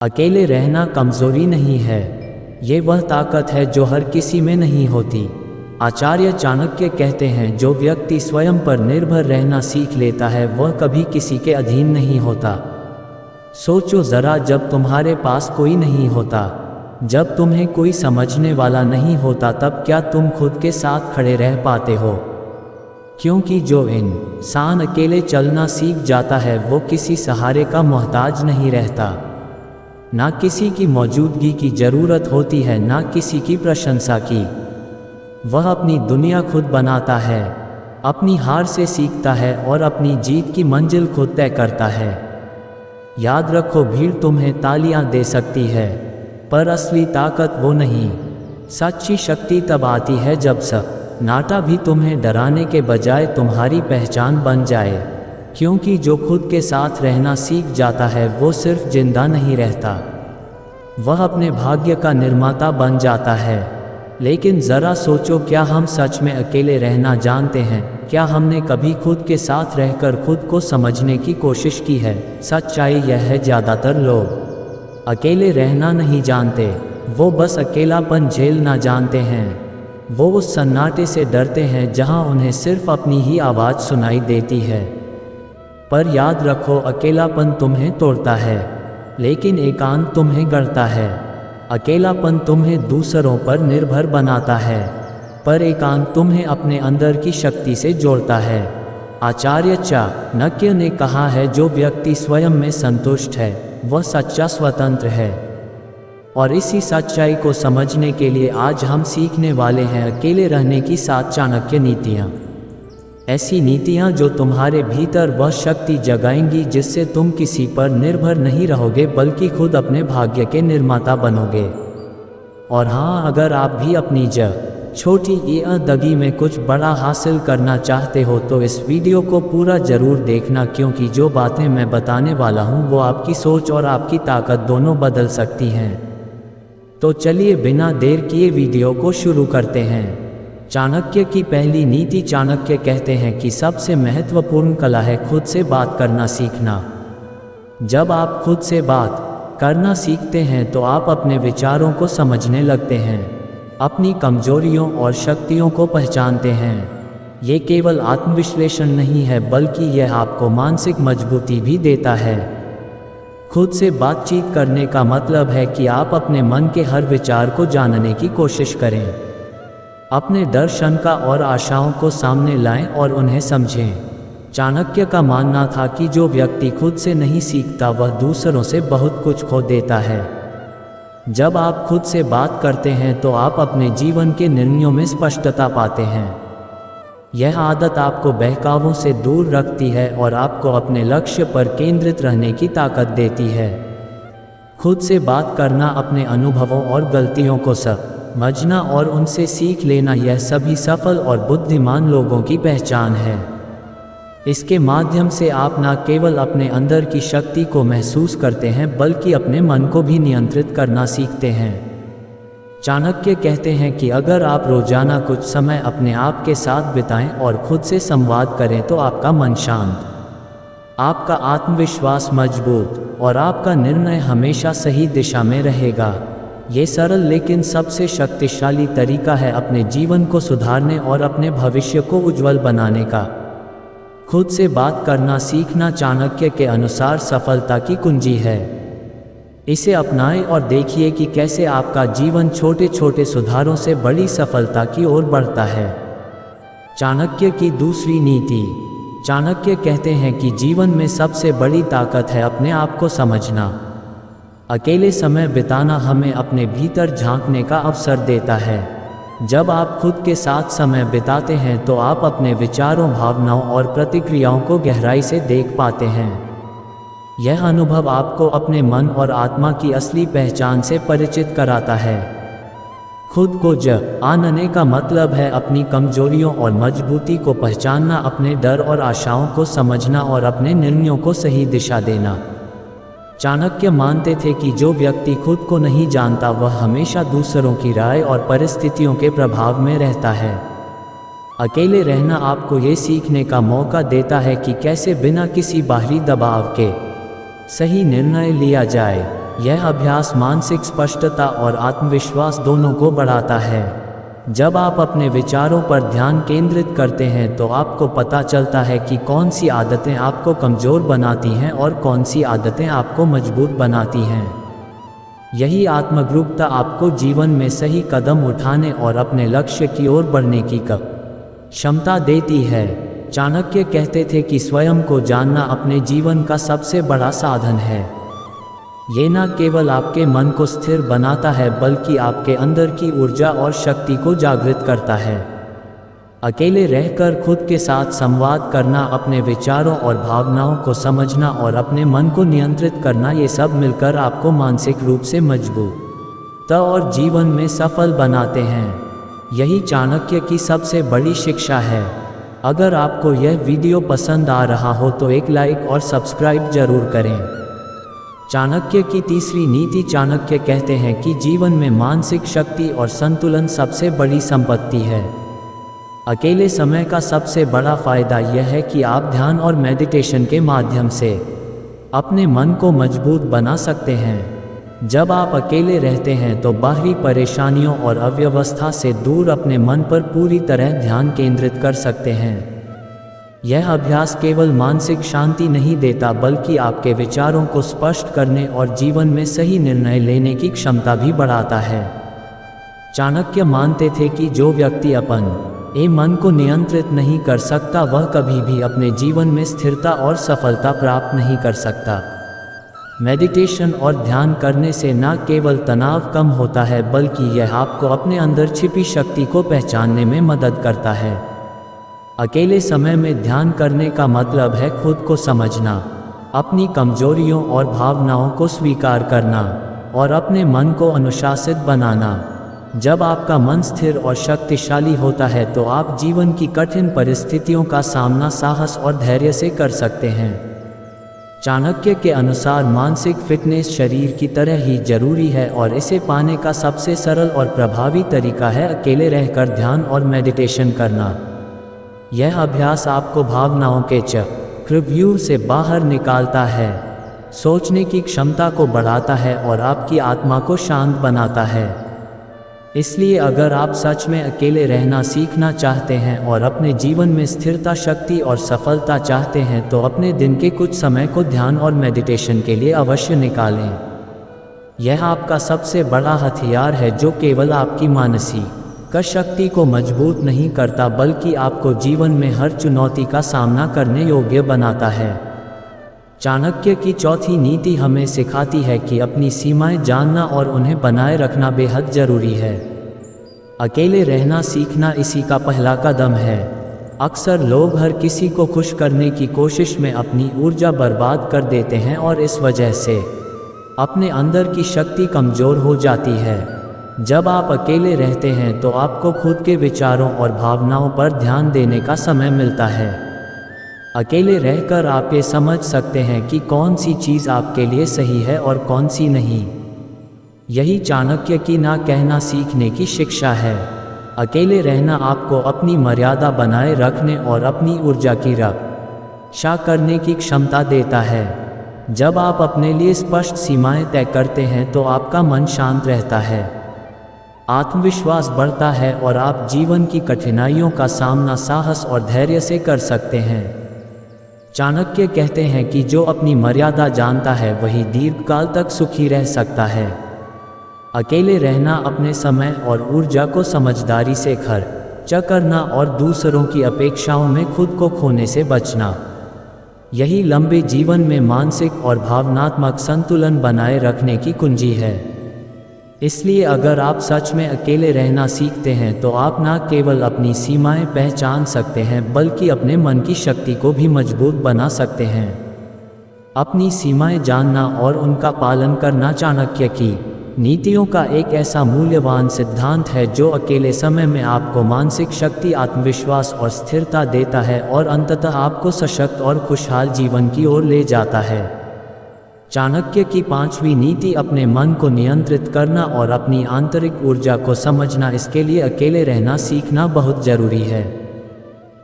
अकेले रहना कमज़ोरी नहीं है, ये वह ताकत है जो हर किसी में नहीं होती। आचार्य चाणक्य कहते हैं, जो व्यक्ति स्वयं पर निर्भर रहना सीख लेता है वह कभी किसी के अधीन नहीं होता। सोचो ज़रा, जब तुम्हारे पास कोई नहीं होता, जब तुम्हें कोई समझने वाला नहीं होता, तब क्या तुम खुद के साथ खड़े रह पाते हो? क्योंकि जो इंसान अकेले चलना सीख जाता है वो किसी सहारे का मोहताज नहीं रहता। ना किसी की मौजूदगी की ज़रूरत होती है, ना किसी की प्रशंसा की। वह अपनी दुनिया खुद बनाता है, अपनी हार से सीखता है और अपनी जीत की मंजिल खुद तय करता है। याद रखो, भीड़ तुम्हें तालियां दे सकती है, पर असली ताकत वो नहीं। सच्ची शक्ति तब आती है जब सन्नाटा भी तुम्हें डराने के बजाय तुम्हारी पहचान बन जाए। क्योंकि जो खुद के साथ रहना सीख जाता है वो सिर्फ जिंदा नहीं रहता, वह अपने भाग्य का निर्माता बन जाता है। लेकिन ज़रा सोचो, क्या हम सच में अकेले रहना जानते हैं? क्या हमने कभी खुद के साथ रहकर खुद को समझने की कोशिश की है? सच्चाई यह है, ज़्यादातर लोग अकेले रहना नहीं जानते, वो बस अकेलापन झेलना जानते हैं। वो उस सन्नाटे से डरते हैं जहां उन्हें सिर्फ अपनी ही आवाज़ सुनाई देती है। पर याद रखो, अकेलापन तुम्हें तोड़ता है, लेकिन एकांत तुम्हें गढ़ता है। अकेलापन तुम्हें दूसरों पर निर्भर बनाता है, पर एकांत तुम्हें अपने अंदर की शक्ति से जोड़ता है। आचार्य चाणक्य ने कहा है, जो व्यक्ति स्वयं में संतुष्ट है वह सच्चा स्वतंत्र है। और इसी सच्चाई को समझने के लिए आज हम सीखने वाले हैं अकेले रहने की 7 चाणक्य नीतियाँ। ऐसी नीतियाँ जो तुम्हारे भीतर वह शक्ति जगाएंगी जिससे तुम किसी पर निर्भर नहीं रहोगे, बल्कि खुद अपने भाग्य के निर्माता बनोगे। और हाँ, अगर आप भी अपनी छोटी जिंदगी में कुछ बड़ा हासिल करना चाहते हो तो इस वीडियो को पूरा ज़रूर देखना, क्योंकि जो बातें मैं बताने वाला हूँ वो आपकी सोच और आपकी ताकत दोनों बदल सकती हैं। तो चलिए बिना देर किए वीडियो को शुरू करते हैं। चाणक्य की पहली नीति। चाणक्य कहते हैं कि सबसे महत्वपूर्ण कला है खुद से बात करना सीखना। जब आप खुद से बात करना सीखते हैं तो आप अपने विचारों को समझने लगते हैं, अपनी कमजोरियों और शक्तियों को पहचानते हैं। ये केवल आत्मविश्लेषण नहीं है, बल्कि यह आपको मानसिक मजबूती भी देता है। खुद से बातचीत करने का मतलब है कि आप अपने मन के हर विचार को जानने की कोशिश करें, अपने डर, शंका और आशाओं को सामने लाएं और उन्हें समझें। चाणक्य का मानना था कि जो व्यक्ति खुद से नहीं सीखता वह दूसरों से बहुत कुछ खो देता है। जब आप खुद से बात करते हैं तो आप अपने जीवन के निर्णयों में स्पष्टता पाते हैं। यह आदत आपको बहकावों से दूर रखती है और आपको अपने लक्ष्य पर केंद्रित रहने की ताकत देती है। खुद से बात करना, अपने अनुभवों और गलतियों को समझना और उनसे सीख लेना, यह सभी सफल और बुद्धिमान लोगों की पहचान है। इसके माध्यम से आप न केवल अपने अंदर की शक्ति को महसूस करते हैं, बल्कि अपने मन को भी नियंत्रित करना सीखते हैं। चाणक्य कहते हैं कि अगर आप रोजाना कुछ समय अपने आप के साथ बिताएं और खुद से संवाद करें तो आपका मन शांत, आपका आत्मविश्वास मजबूत और आपका निर्णय हमेशा सही दिशा में रहेगा। ये सरल लेकिन सबसे शक्तिशाली तरीका है अपने जीवन को सुधारने और अपने भविष्य को उज्जवल बनाने का। खुद से बात करना सीखना चाणक्य के अनुसार सफलता की कुंजी है। इसे अपनाएं और देखिए कि कैसे आपका जीवन छोटे छोटे सुधारों से बड़ी सफलता की ओर बढ़ता है। चाणक्य की दूसरी नीति। चाणक्य कहते हैं कि जीवन में सबसे बड़ी ताकत है अपने आप को समझना। अकेले समय बिताना हमें अपने भीतर झांकने का अवसर देता है। जब आप खुद के साथ समय बिताते हैं तो आप अपने विचारों, भावनाओं और प्रतिक्रियाओं को गहराई से देख पाते हैं। यह अनुभव आपको अपने मन और आत्मा की असली पहचान से परिचित कराता है। खुद को जानने का मतलब है अपनी कमजोरियों और मजबूती को पहचानना, अपने डर और आशाओं को समझना और अपने निर्णयों को सही दिशा देना। चाणक्य मानते थे कि जो व्यक्ति खुद को नहीं जानता वह हमेशा दूसरों की राय और परिस्थितियों के प्रभाव में रहता है। अकेले रहना आपको ये सीखने का मौका देता है कि कैसे बिना किसी बाहरी दबाव के सही निर्णय लिया जाए। यह अभ्यास मानसिक स्पष्टता और आत्मविश्वास दोनों को बढ़ाता है। जब आप अपने विचारों पर ध्यान केंद्रित करते हैं तो आपको पता चलता है कि कौन सी आदतें आपको कमज़ोर बनाती हैं और कौन सी आदतें आपको मजबूत बनाती हैं। यही आत्मजागरूकता आपको जीवन में सही कदम उठाने और अपने लक्ष्य की ओर बढ़ने की क्षमता देती है। चाणक्य कहते थे कि स्वयं को जानना अपने जीवन का सबसे बड़ा साधन है। ये न केवल आपके मन को स्थिर बनाता है बल्कि आपके अंदर की ऊर्जा और शक्ति को जागृत करता है। अकेले रहकर खुद के साथ संवाद करना, अपने विचारों और भावनाओं को समझना और अपने मन को नियंत्रित करना, ये सब मिलकर आपको मानसिक रूप से मजबूत और जीवन में सफल बनाते हैं। यही चाणक्य की सबसे बड़ी शिक्षा है। अगर आपको यह वीडियो पसंद आ रहा हो तो एक लाइक और सब्सक्राइब जरूर करें। चाणक्य की तीसरी नीति। चाणक्य कहते हैं कि जीवन में मानसिक शक्ति और संतुलन सबसे बड़ी संपत्ति है। अकेले समय का सबसे बड़ा फायदा यह है कि आप ध्यान और मेडिटेशन के माध्यम से अपने मन को मजबूत बना सकते हैं। जब आप अकेले रहते हैं तो बाहरी परेशानियों और अव्यवस्था से दूर अपने मन पर पूरी तरह ध्यान केंद्रित कर सकते हैं। यह अभ्यास केवल मानसिक शांति नहीं देता बल्कि आपके विचारों को स्पष्ट करने और जीवन में सही निर्णय लेने की क्षमता भी बढ़ाता है। चाणक्य मानते थे कि जो व्यक्ति अपने मन को नियंत्रित नहीं कर सकता वह कभी भी अपने जीवन में स्थिरता और सफलता प्राप्त नहीं कर सकता। मेडिटेशन और ध्यान करने से न केवल तनाव कम होता है बल्कि यह आपको अपने अंदर छिपी शक्ति को पहचानने में मदद करता है। अकेले समय में ध्यान करने का मतलब है खुद को समझना, अपनी कमजोरियों और भावनाओं को स्वीकार करना और अपने मन को अनुशासित बनाना। जब आपका मन स्थिर और शक्तिशाली होता है तो आप जीवन की कठिन परिस्थितियों का सामना साहस और धैर्य से कर सकते हैं। चाणक्य के अनुसार मानसिक फिटनेस शरीर की तरह ही जरूरी है और इसे पाने का सबसे सरल और प्रभावी तरीका है अकेले रहकर ध्यान और मेडिटेशन करना। यह अभ्यास आपको भावनाओं के चक्रव्यूह से बाहर निकालता है, सोचने की क्षमता को बढ़ाता है और आपकी आत्मा को शांत बनाता है। इसलिए अगर आप सच में अकेले रहना सीखना चाहते हैं और अपने जीवन में स्थिरता, शक्ति और सफलता चाहते हैं तो अपने दिन के कुछ समय को ध्यान और मेडिटेशन के लिए अवश्य निकालें। यह आपका सबसे बड़ा हथियार है जो केवल आपकी मानसिक शक्ति को मजबूत नहीं करता बल्कि आपको जीवन में हर चुनौती का सामना करने योग्य बनाता है। चाणक्य की चौथी नीति हमें सिखाती है कि अपनी सीमाएं जानना और उन्हें बनाए रखना बेहद जरूरी है। अकेले रहना सीखना इसी का पहला कदम है। अक्सर लोग हर किसी को खुश करने की कोशिश में अपनी ऊर्जा बर्बाद कर देते हैं और इस वजह से अपने अंदर की शक्ति कमज़ोर हो जाती है। जब आप अकेले रहते हैं तो आपको खुद के विचारों और भावनाओं पर ध्यान देने का समय मिलता है। अकेले रहकर आप ये समझ सकते हैं कि कौन सी चीज़ आपके लिए सही है और कौन सी नहीं। यही चाणक्य की ना कहना सीखने की शिक्षा है। अकेले रहना आपको अपनी मर्यादा बनाए रखने और अपनी ऊर्जा की रक्षा करने की क्षमता देता है। जब आप अपने लिए स्पष्ट सीमाएं तय करते हैं तो आपका मन शांत रहता है, आत्मविश्वास बढ़ता है और आप जीवन की कठिनाइयों का सामना साहस और धैर्य से कर सकते हैं। चाणक्य कहते हैं कि जो अपनी मर्यादा जानता है वही दीर्घकाल तक सुखी रह सकता है। अकेले रहना अपने समय और ऊर्जा को समझदारी से खर्च करना और दूसरों की अपेक्षाओं में खुद को खोने से बचना, यही लंबे जीवन में मानसिक और भावनात्मक संतुलन बनाए रखने की कुंजी है। इसलिए अगर आप सच में अकेले रहना सीखते हैं तो आप न केवल अपनी सीमाएं पहचान सकते हैं बल्कि अपने मन की शक्ति को भी मजबूत बना सकते हैं। अपनी सीमाएं जानना और उनका पालन करना चाणक्य की नीतियों का एक ऐसा मूल्यवान सिद्धांत है जो अकेले समय में आपको मानसिक शक्ति, आत्मविश्वास और स्थिरता देता है और अंततः आपको सशक्त और खुशहाल जीवन की ओर ले जाता है। चाणक्य की पांचवी नीति अपने मन को नियंत्रित करना और अपनी आंतरिक ऊर्जा को समझना। इसके लिए अकेले रहना सीखना बहुत जरूरी है।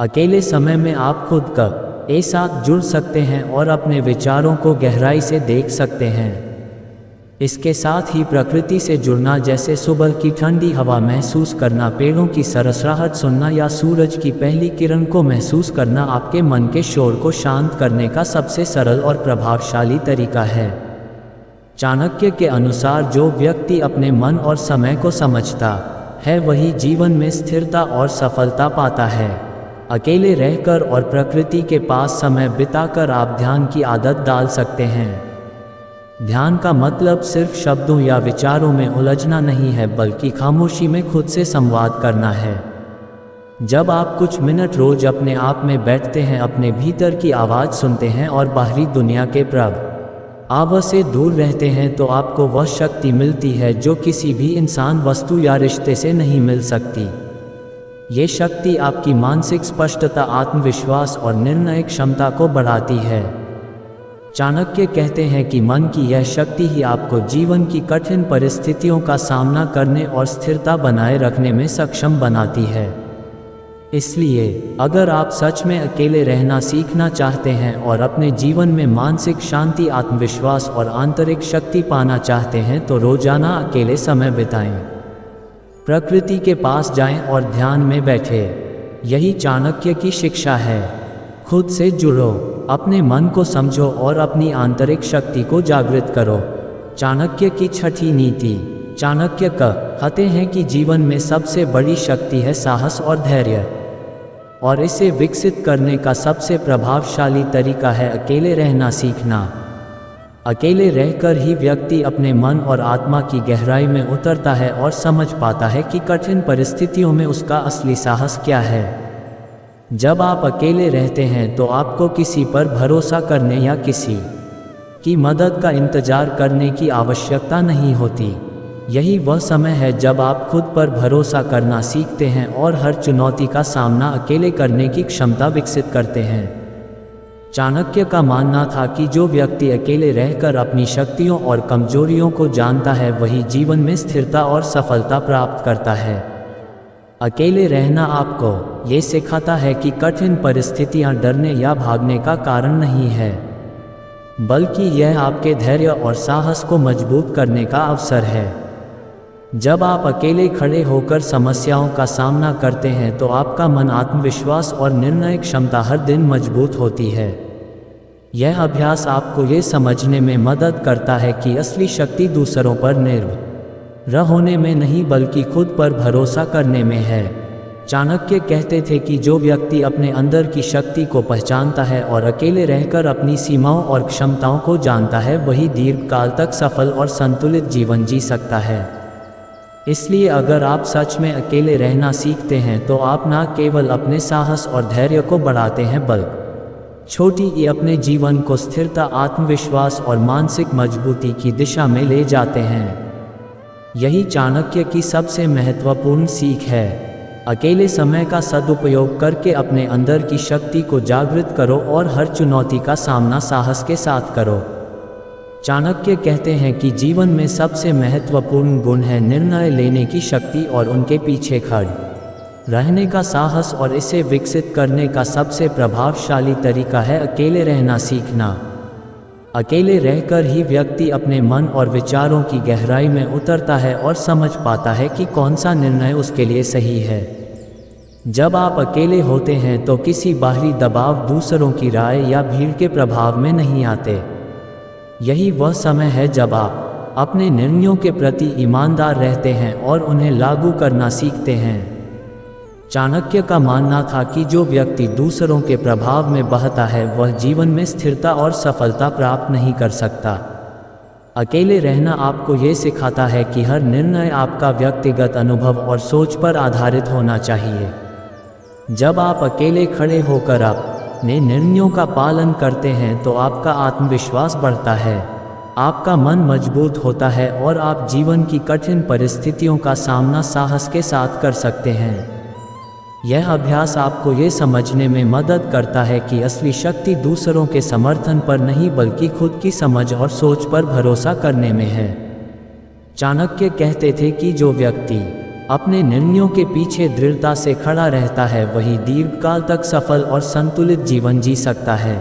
अकेले समय में आप खुद के साथ जुड़ सकते हैं और अपने विचारों को गहराई से देख सकते हैं। इसके साथ ही प्रकृति से जुड़ना, जैसे सुबह की ठंडी हवा महसूस करना, पेड़ों की सरसराहट सुनना या सूरज की पहली किरण को महसूस करना, आपके मन के शोर को शांत करने का सबसे सरल और प्रभावशाली तरीका है। चाणक्य के अनुसार जो व्यक्ति अपने मन और समय को समझता है वही जीवन में स्थिरता और सफलता पाता है। अकेले रहकर और प्रकृति के पास समय बिताकर आप ध्यान की आदत डाल सकते हैं। ध्यान का मतलब सिर्फ शब्दों या विचारों में उलझना नहीं है, बल्कि खामोशी में खुद से संवाद करना है। जब आप कुछ मिनट रोज अपने आप में बैठते हैं, अपने भीतर की आवाज़ सुनते हैं और बाहरी दुनिया के प्रभाव से दूर रहते हैं, तो आपको वह शक्ति मिलती है जो किसी भी इंसान, वस्तु या रिश्ते से नहीं मिल सकती। ये शक्ति आपकी मानसिक स्पष्टता, आत्मविश्वास और निर्णय क्षमता को बढ़ाती है। चाणक्य कहते हैं कि मन की यह शक्ति ही आपको जीवन की कठिन परिस्थितियों का सामना करने और स्थिरता बनाए रखने में सक्षम बनाती है। इसलिए अगर आप सच में अकेले रहना सीखना चाहते हैं और अपने जीवन में मानसिक शांति, आत्मविश्वास और आंतरिक शक्ति पाना चाहते हैं, तो रोजाना अकेले समय बिताएं। प्रकृति के पास जाएं और ध्यान में बैठें। यही चाणक्य की शिक्षा है। खुद से जुड़ो, अपने मन को समझो और अपनी आंतरिक शक्ति को जागृत करो। चाणक्य की छठी नीति। चाणक्य कहते हैं कि जीवन में सबसे बड़ी शक्ति है साहस और धैर्य, और इसे विकसित करने का सबसे प्रभावशाली तरीका है अकेले रहना सीखना। अकेले रहकर ही व्यक्ति अपने मन और आत्मा की गहराई में उतरता है और समझ पाता है कि कठिन परिस्थितियों में उसका असली साहस क्या है। जब आप अकेले रहते हैं तो आपको किसी पर भरोसा करने या किसी की मदद का इंतजार करने की आवश्यकता नहीं होती। यही वह समय है जब आप खुद पर भरोसा करना सीखते हैं और हर चुनौती का सामना अकेले करने की क्षमता विकसित करते हैं। चाणक्य का मानना था कि जो व्यक्ति अकेले रहकर अपनी शक्तियों और कमजोरियों को जानता है वही जीवन में स्थिरता और सफलता प्राप्त करता है। अकेले रहना आपको ये सिखाता है कि कठिन परिस्थितियां डरने या भागने का कारण नहीं है, बल्कि यह आपके धैर्य और साहस को मजबूत करने का अवसर है। जब आप अकेले खड़े होकर समस्याओं का सामना करते हैं तो आपका मन, आत्मविश्वास और निर्णय क्षमता हर दिन मजबूत होती है। यह अभ्यास आपको ये समझने में मदद करता है कि असली शक्ति दूसरों पर निर्भर होने में नहीं, बल्कि खुद पर भरोसा करने में है। चाणक्य कहते थे कि जो व्यक्ति अपने अंदर की शक्ति को पहचानता है और अकेले रहकर अपनी सीमाओं और क्षमताओं को जानता है, वही दीर्घकाल तक सफल और संतुलित जीवन जी सकता है। इसलिए अगर आप सच में अकेले रहना सीखते हैं तो आप न केवल अपने साहस और धैर्य को बढ़ाते हैं, बल्कि छोटी अपने जीवन को स्थिरता, आत्मविश्वास और मानसिक मजबूती की दिशा में ले जाते हैं। यही चाणक्य की सबसे महत्वपूर्ण सीख है। अकेले समय का सदुपयोग करके अपने अंदर की शक्ति को जागृत करो और हर चुनौती का सामना साहस के साथ करो। चाणक्य कहते हैं कि जीवन में सबसे महत्वपूर्ण गुण है निर्णय लेने की शक्ति और उनके पीछे खड़े रहने का साहस, और इसे विकसित करने का सबसे प्रभावशाली तरीका है अकेले रहना सीखना। अकेले रहकर ही व्यक्ति अपने मन और विचारों की गहराई में उतरता है और समझ पाता है कि कौन सा निर्णय उसके लिए सही है। जब आप अकेले होते हैं तो किसी बाहरी दबाव, दूसरों की राय या भीड़ के प्रभाव में नहीं आते। यही वह समय है जब आप अपने निर्णयों के प्रति ईमानदार रहते हैं और उन्हें लागू करना सीखते हैं। चाणक्य का मानना था कि जो व्यक्ति दूसरों के प्रभाव में बहता है वह जीवन में स्थिरता और सफलता प्राप्त नहीं कर सकता। अकेले रहना आपको ये सिखाता है कि हर निर्णय आपका व्यक्तिगत अनुभव और सोच पर आधारित होना चाहिए। जब आप अकेले खड़े होकर अपने निर्णयों का पालन करते हैं तो आपका आत्मविश्वास बढ़ता है, आपका मन मजबूत होता है और आप जीवन की कठिन परिस्थितियों का सामना साहस के साथ कर सकते हैं। यह अभ्यास आपको ये समझने में मदद करता है कि असली शक्ति दूसरों के समर्थन पर नहीं, बल्कि खुद की समझ और सोच पर भरोसा करने में है। चाणक्य कहते थे कि जो व्यक्ति अपने निर्णयों के पीछे दृढ़ता से खड़ा रहता है वही दीर्घकाल तक सफल और संतुलित जीवन जी सकता है।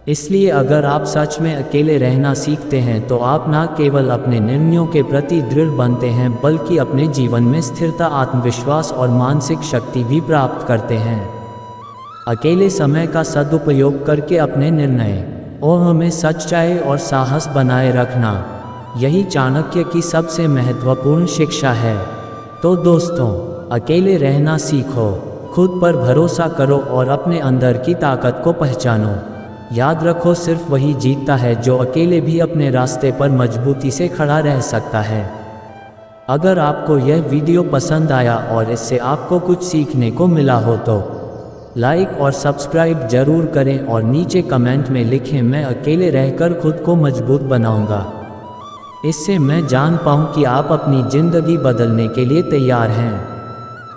इसलिए अगर आप सच में अकेले रहना सीखते हैं तो आप न केवल अपने निर्णयों के प्रति दृढ़ बनते हैं बल्कि अपने जीवन में स्थिरता, आत्मविश्वास और मानसिक शक्ति भी प्राप्त करते हैं। अकेले समय का सदुपयोग करके अपने निर्णय और हमें सच्चाई और साहस बनाए रखना, यही चाणक्य की सबसे महत्वपूर्ण शिक्षा है। तो दोस्तों, अकेले रहना सीखो, खुद पर भरोसा करो और अपने अंदर की ताकत को पहचानो। याद रखो, सिर्फ वही जीतता है जो अकेले भी अपने रास्ते पर मजबूती से खड़ा रह सकता है। अगर आपको यह वीडियो पसंद आया और इससे आपको कुछ सीखने को मिला हो तो लाइक और सब्सक्राइब जरूर करें और नीचे कमेंट में लिखें, मैं अकेले रहकर खुद को मजबूत बनाऊंगा। इससे मैं जान पाऊँ कि आप अपनी ज़िंदगी बदलने के लिए तैयार हैं।